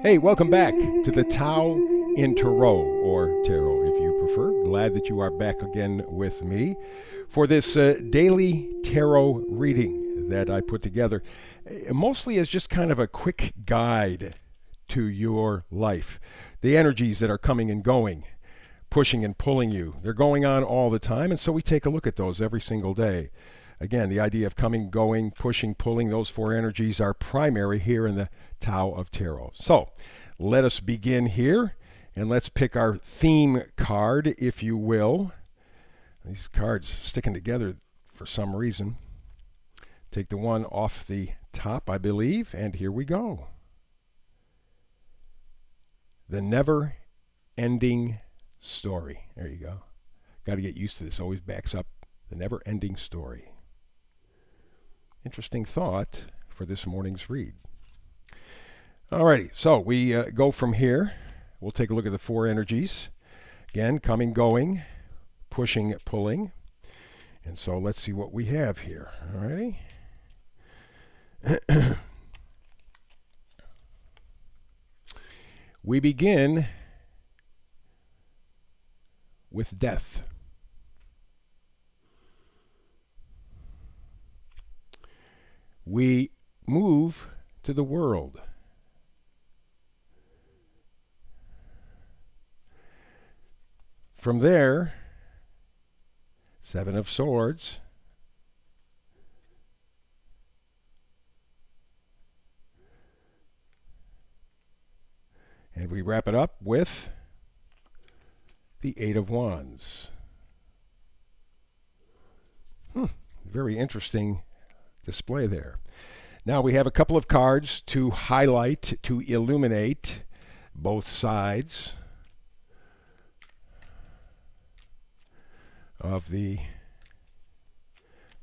Hey, welcome back to the Tao in Tarot, or Tarot if you prefer. Glad that you are back again with me for this daily tarot reading that I put together, mostly as just kind of a quick guide to your life. The energies that are coming and going, pushing and pulling you, they're going on all the time, and so we take a look at those every single day. Again, the idea of coming, going, pushing, pulling, those four energies are primary here in the Tao of Tarot. So let us begin here, and let's pick our theme card, if you will. These cards sticking together for some reason. Take the one off the top, I believe, and here we go. The never-ending story. There you go. Got to get used to this. Always backs up. The never-ending story. Interesting thought for this morning's read. Alrighty, so we go from here. We'll take a look at the four energies. Again, coming, going, pushing, pulling. And so let's see what we have here. Alrighty. We begin with death. We move to the world. From there, Seven of Swords. And we wrap it up with the Eight of Wands. Very interesting display there. Now we have a couple of cards to highlight, to illuminate both sides of the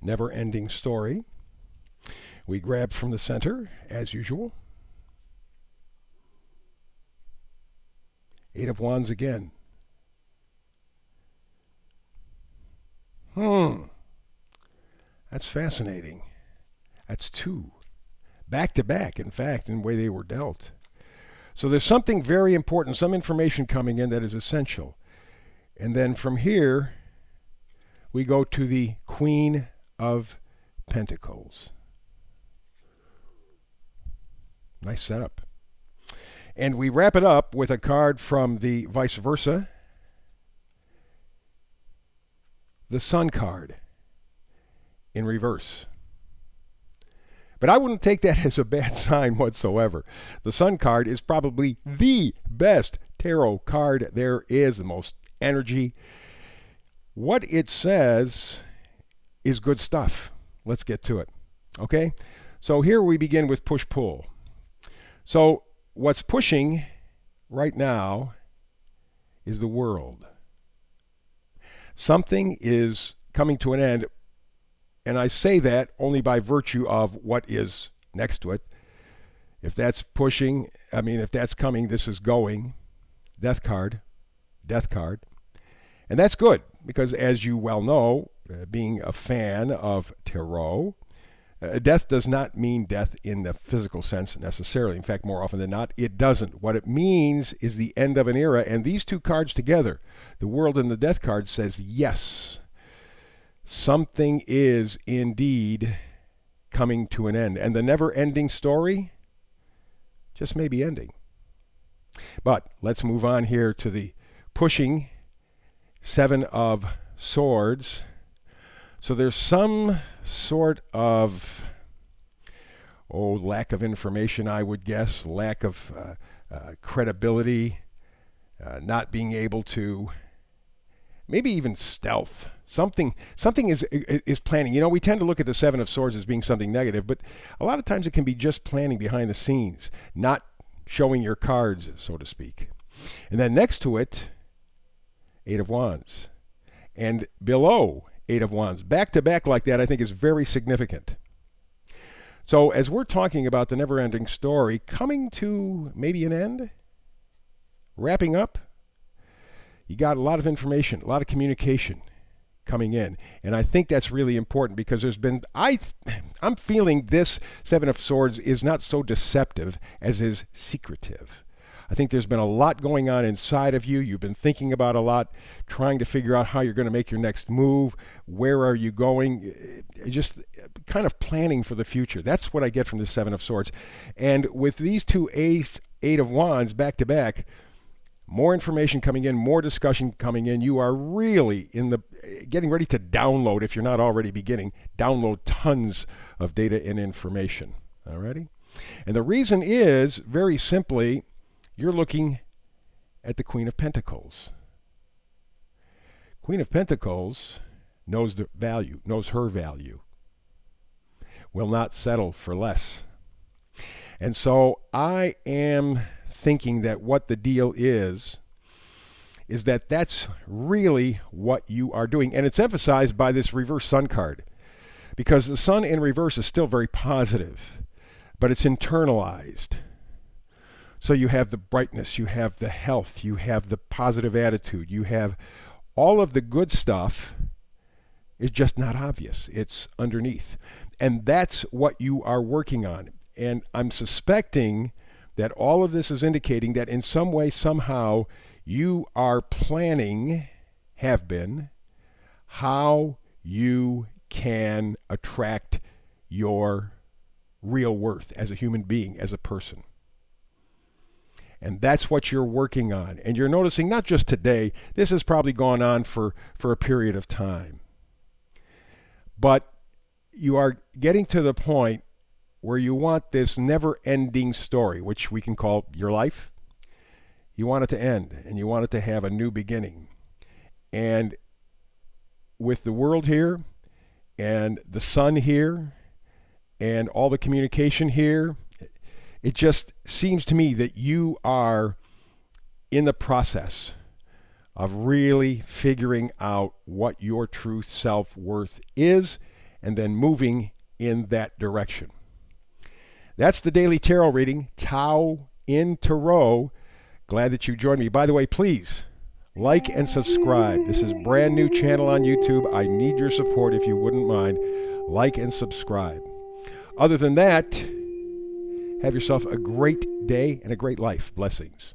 never-ending story. We grab from the center, as usual. Eight of Wands again. That's fascinating. That's two. Back to back, in fact, in the way they were dealt. So there's something very important, some information coming in that is essential. And then from here, we go to the Queen of Pentacles. Nice setup. And we wrap it up with a card from the vice versa. The Sun card in reverse. But I wouldn't take that as a bad sign whatsoever. The Sun card is probably the best tarot card there is, the most energy. What it says is good stuff. Let's get to it. Okay? So here we begin with push-pull. So what's pushing right now is the world. Something is coming to an end, and I say that only by virtue of what is next to it. If that's pushing, if that's coming, this is going. Death card. And that's good, because as you well know, being a fan of tarot, death does not mean death in the physical sense necessarily. In fact, more often than not, it doesn't. What it means is the end of an era, and these two cards together, the world and the death card, says yes, something is indeed coming to an end. And the never-ending story just may be ending. But let's move on here to the pushing Seven of Swords. So there's some sort of lack of information, I would guess, lack of credibility, not being able to, maybe even stealth. Something is planning. You know, we tend to look at the Seven of Swords as being something negative, but a lot of times it can be just planning behind the scenes, not showing your cards, so to speak. And then next to it, Eight of Wands. And below, Eight of Wands. Back to back like that, I think, is very significant. So as we're talking about the never-ending story coming to maybe an end, wrapping up, you got a lot of information, a lot of communication coming in. And I think that's really important because there's been, I'm feeling this Seven of Swords is not so deceptive as is secretive. I think there's been a lot going on inside of you. You've been thinking about a lot, trying to figure out how you're going to make your next move. Where are you going? Just kind of planning for the future. That's what I get from the Seven of Swords. And with these two Eight of Wands back to back, more information coming in, more discussion coming in. You are really getting ready to download, if you're not already beginning, download tons of data and information. Alrighty? And the reason is, very simply, you're looking at the Queen of Pentacles. Queen of Pentacles knows the value, knows her value, will not settle for less. And so I am thinking that what the deal is that that's really what you are doing. And it's emphasized by this reverse sun card, because the sun in reverse is still very positive, but it's internalized. So you have the brightness, you have the health, you have the positive attitude, you have all of the good stuff. Is just not obvious. It's underneath. And that's what you are working on. And I'm suspecting that all of this is indicating that in some way, somehow, you are planning, have been, how you can attract your real worth as a human being, as a person. And that's what you're working on. And you're noticing not just today, this has probably gone on for a period of time. But you are getting to the point where you want this never-ending story, which we can call your life. You want it to end, and you want it to have a new beginning. And with the world here, and the sun here, and all the communication here, it just seems to me that you are in the process of really figuring out what your true self-worth is, and then moving in that direction. That's the Daily Tarot reading, Tao in Tarot. Glad that you joined me. By the way, please like and subscribe. This is a brand new channel on YouTube. I need your support if you wouldn't mind. Like and subscribe. Other than that, have yourself a great day and a great life. Blessings.